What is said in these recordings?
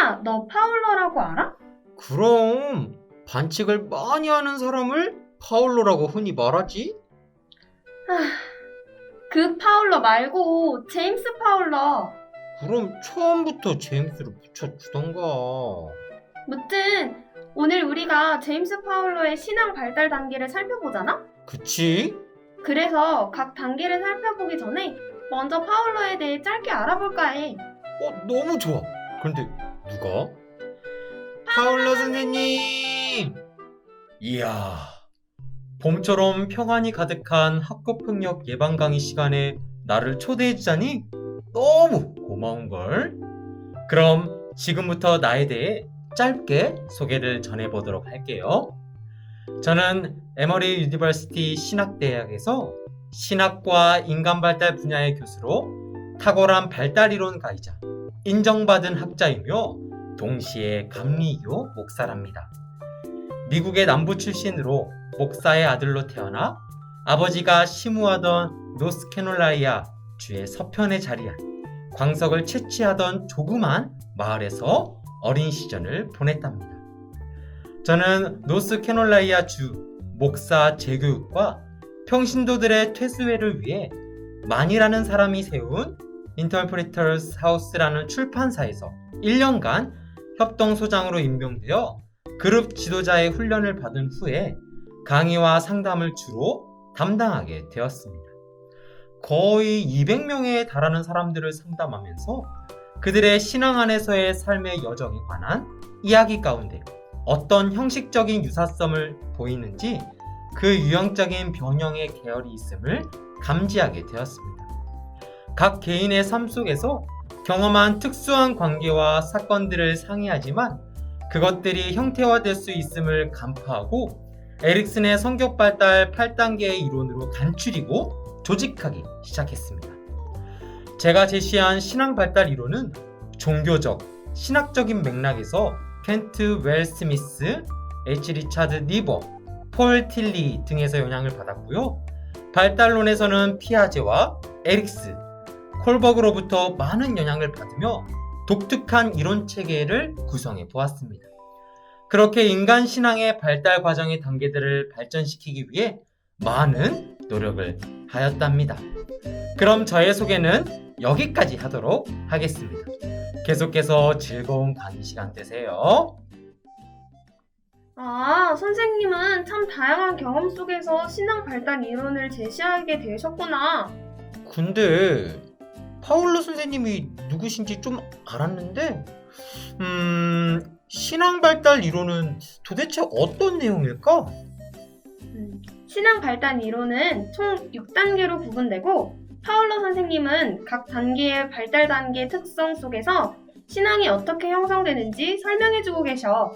휘야, 너 파울러라고 알아? 그럼 반칙을 많이 하는 사람을 파울러라고 흔히 말하지? 그 파울러 말고 제임스 파울러. 그럼 처음부터 제임스를 붙여주던가. 무튼 오늘 우리가 제임스 파울러의 신앙 발달 단계를 살펴보잖아? 그치? 그래서 각 단계를 살펴보기 전에 먼저 파울러에 대해 짧게 알아볼까 해. 너무 좋아. 그런데 누가? 파울러 선생님! 이야, 봄처럼 평안이 가득한 학교폭력 예방 강의 시간에 나를 초대해주자니 너무 고마운걸. 그럼 지금부터 나에 대해 짧게 소개를 전해보도록 할게요. 저는 에머리 유니버시티 신학대학에서 신학과 인간발달 분야의 교수로 탁월한 발달이론가이자 인정받은 학자이며 동시에 감리교 목사랍니다. 미국의 남부 출신으로 목사의 아들로 태어나 아버지가 시무하던 노스캐롤라이나 주의 서편에 자리한 광석을 채취하던 조그만 마을에서 어린 시절을 보냈답니다. 저는 노스캐롤라이나 주 목사 재교육과 평신도들의 퇴수회를 위해 만이라는 사람이 세운 인터프리터스 하우스라는 출판사에서 1년간 협동소장으로 임명되어 그룹 지도자의 훈련을 받은 후에 강의와 상담을 주로 담당하게 되었습니다. 거의 200명에 달하는 사람들을 상담하면서 그들의 신앙 안에서의 삶의 여정에 관한 이야기 가운데 어떤 형식적인 유사성을 보이는지 그 유형적인 변형의 계열이 있음을 감지하게 되었습니다. 각 개인의 삶 속에서 경험한 특수한 관계와 사건들을 상의하지만 그것들이 형태화될 수 있음을 간파하고 에릭슨의 성격 발달 8단계의 이론으로 간추리고 조직하기 시작했습니다. 제가 제시한 신앙 발달 이론은 종교적, 신학적인 맥락에서 켄트 웰 스미스, H. 리차드 니버, 폴 틸리 등에서 영향을 받았고요. 발달론에서는 피아제와 에릭스, 콜버그로부터 많은 영향을 받으며 독특한 이론 체계를 구성해 보았습니다. 그렇게 인간 신앙의 발달 과정의 단계들을 발전시키기 위해 많은 노력을 하였답니다. 그럼 저의 소개는 여기까지 하도록 하겠습니다. 계속해서 즐거운 강의 시간 되세요. 선생님은 참 다양한 경험 속에서 신앙 발달 이론을 제시하게 되셨구나. 근데 파울러 선생님이 누구신지 좀 알았는데 신앙 발달 이론은 도대체 어떤 내용일까? 신앙 발달 이론은 총 6단계로 구분되고 파울러 선생님은 각 단계의 발달 단계 특성 속에서 신앙이 어떻게 형성되는지 설명해주고 계셔.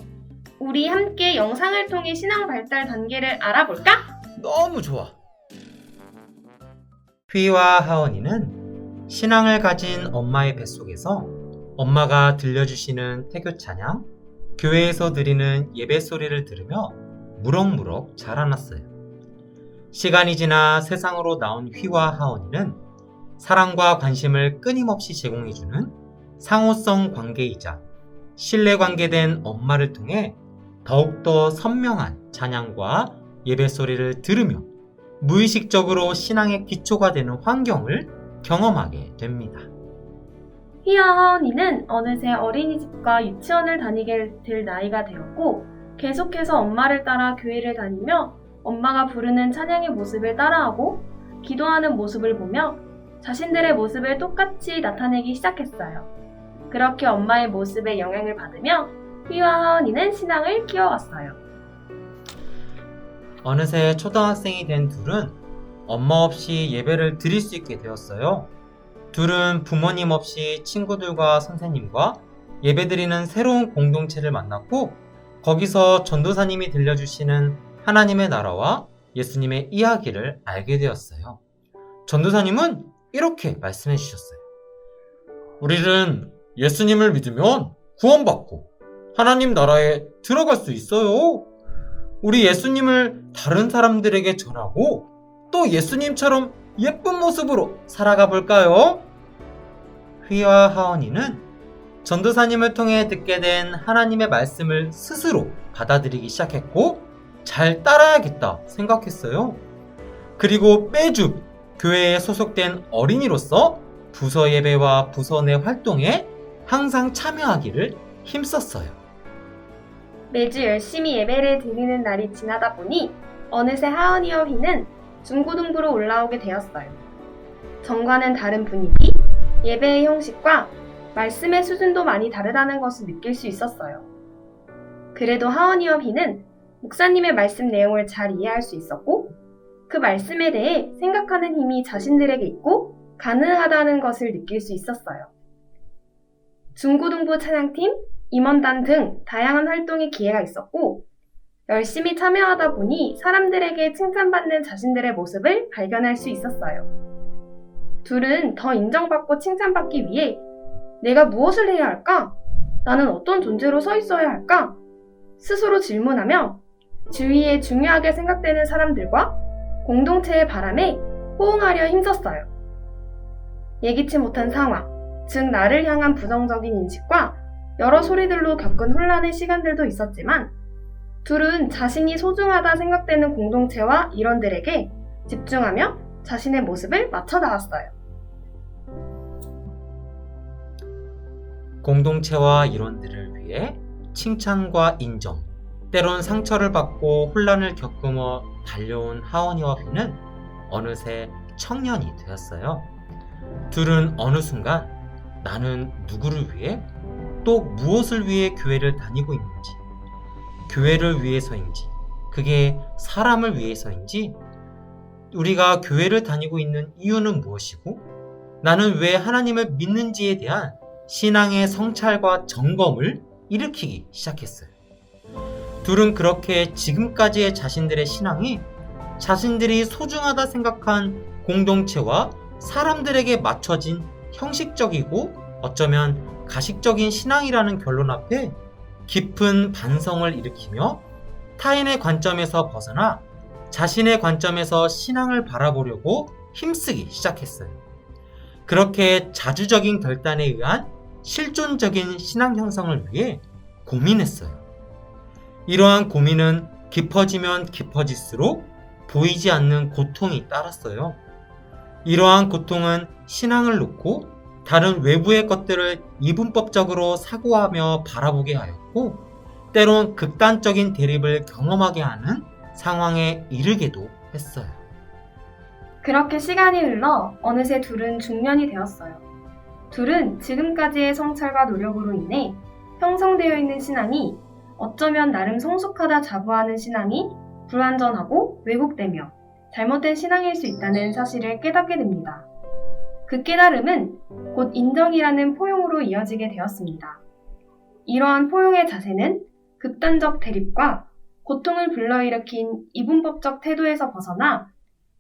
우리 함께 영상을 통해 신앙 발달 단계를 알아볼까? 너무 좋아. 휘와 하원이는 신앙을 가진 엄마의 뱃속에서 엄마가 들려주시는 태교 찬양, 교회에서 드리는 예배 소리를 들으며 무럭무럭 자라났어요. 시간이 지나 세상으로 나온 휘와 하원이는 사랑과 관심을 끊임없이 제공해주는 상호성 관계이자 신뢰관계된 엄마를 통해 더욱더 선명한 찬양과 예배 소리를 들으며 무의식적으로 신앙의 기초가 되는 환경을 경험하게 됩니다. 휘와 하원이는 어느새 어린이집과 유치원을 다니게 될 나이가 되었고 계속해서 엄마를 따라 교회를 다니며 엄마가 부르는 찬양의 모습을 따라하고 기도하는 모습을 보며 자신들의 모습을 똑같이 나타내기 시작했어요. 그렇게 엄마의 모습에 영향을 받으며 휘와 하원이는 신앙을 키워왔어요. 어느새 초등학생이 된 둘은 엄마 없이 예배를 드릴 수 있게 되었어요. 둘은 부모님 없이 친구들과 선생님과 예배드리는 새로운 공동체를 만났고 거기서 전도사님이 들려주시는 하나님의 나라와 예수님의 이야기를 알게 되었어요. 전도사님은 이렇게 말씀해 주셨어요. 우리는 예수님을 믿으면 구원받고 하나님 나라에 들어갈 수 있어요. 우리 예수님을 다른 사람들에게 전하고 또 예수님처럼 예쁜 모습으로 살아가 볼까요? 휘와 하원이는 전도사님을 통해 듣게 된 하나님의 말씀을 스스로 받아들이기 시작했고 잘 따라야겠다 생각했어요. 그리고 매주 교회에 소속된 어린이로서 부서 예배와 부서 내 활동에 항상 참여하기를 힘썼어요. 매주 열심히 예배를 드리는 날이 지나다 보니 어느새 하은이와 휘는 중고등부로 올라오게 되었어요. 전과는 다른 분위기, 예배의 형식과 말씀의 수준도 많이 다르다는 것을 느낄 수 있었어요. 그래도 하은이와 휘는 목사님의 말씀 내용을 잘 이해할 수 있었고 그 말씀에 대해 생각하는 힘이 자신들에게 있고 가능하다는 것을 느낄 수 있었어요. 중고등부 찬양팀, 임원단 등 다양한 활동의 기회가 있었고 열심히 참여하다 보니 사람들에게 칭찬받는 자신들의 모습을 발견할 수 있었어요. 둘은 더 인정받고 칭찬받기 위해 내가 무엇을 해야 할까? 나는 어떤 존재로 서 있어야 할까? 스스로 질문하며 주위에 중요하게 생각되는 사람들과 공동체의 바람에 호응하려 힘썼어요. 예기치 못한 상황, 즉 나를 향한 부정적인 인식과 여러 소리들로 겪은 혼란의 시간들도 있었지만 둘은 자신이 소중하다 생각되는 공동체와 일원들에게 집중하며 자신의 모습을 맞춰 나갔어요. 공동체와 일원들을 위해 칭찬과 인정, 때론 상처를 받고 혼란을 겪으며 달려온 하은이와 휘는 어느새 청년이 되었어요. 둘은 어느 순간 나는 누구를 위해 또 무엇을 위해 교회를 다니고 있는지, 교회를 위해서인지, 그게 사람을 위해서인지, 우리가 교회를 다니고 있는 이유는 무엇이고 나는 왜 하나님을 믿는지에 대한 신앙의 성찰과 점검을 일으키기 시작했어요. 둘은 그렇게 지금까지의 자신들의 신앙이 자신들이 소중하다 생각한 공동체와 사람들에게 맞춰진 형식적이고 어쩌면 가식적인 신앙이라는 결론 앞에 깊은 반성을 일으키며 타인의 관점에서 벗어나 자신의 관점에서 신앙을 바라보려고 힘쓰기 시작했어요. 그렇게 자주적인 결단에 의한 실존적인 신앙 형성을 위해 고민했어요. 이러한 고민은 깊어지면 깊어질수록 보이지 않는 고통이 따랐어요. 이러한 고통은 신앙을 놓고 다른 외부의 것들을 이분법적으로 사고하며 바라보게 하였고 때론 극단적인 대립을 경험하게 하는 상황에 이르게도 했어요. 그렇게 시간이 흘러 어느새 둘은 중년이 되었어요. 둘은 지금까지의 성찰과 노력으로 인해 형성되어 있는 신앙이 어쩌면 나름 성숙하다 자부하는 신앙이 불완전하고 왜곡되며 잘못된 신앙일 수 있다는 사실을 깨닫게 됩니다. 그 깨달음은 곧 인정이라는 포용으로 이어지게 되었습니다. 이러한 포용의 자세는 극단적 대립과 고통을 불러일으킨 이분법적 태도에서 벗어나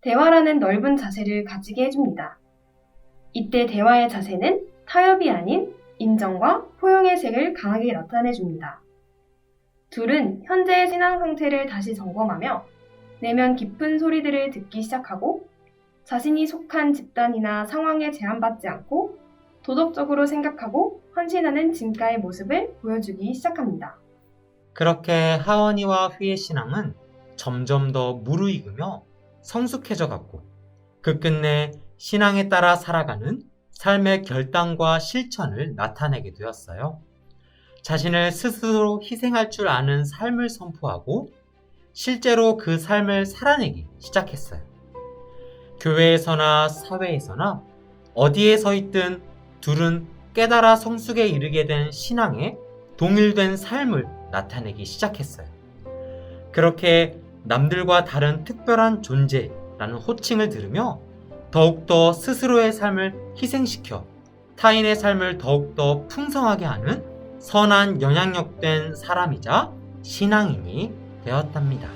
대화라는 넓은 자세를 가지게 해줍니다. 이때 대화의 자세는 타협이 아닌 인정과 포용의 색을 강하게 나타내줍니다. 둘은 현재의 신앙 상태를 다시 점검하며 내면 깊은 소리들을 듣기 시작하고 자신이 속한 집단이나 상황에 제한받지 않고 도덕적으로 생각하고 헌신하는 진가의 모습을 보여주기 시작합니다. 그렇게 하은이와 휘의 신앙은 점점 더 무르익으며 성숙해져 갔고 그 끝내 신앙에 따라 살아가는 삶의 결단과 실천을 나타내게 되었어요. 자신을 스스로 희생할 줄 아는 삶을 선포하고 실제로 그 삶을 살아내기 시작했어요. 교회에서나 사회에서나 어디에 서 있든 둘은 깨달아 성숙에 이르게 된 신앙에 동일된 삶을 나타내기 시작했어요. 그렇게 남들과 다른 특별한 존재라는 호칭을 들으며 더욱더 스스로의 삶을 희생시켜 타인의 삶을 더욱더 풍성하게 하는 선한 영향력된 사람이자 신앙인이 되었답니다.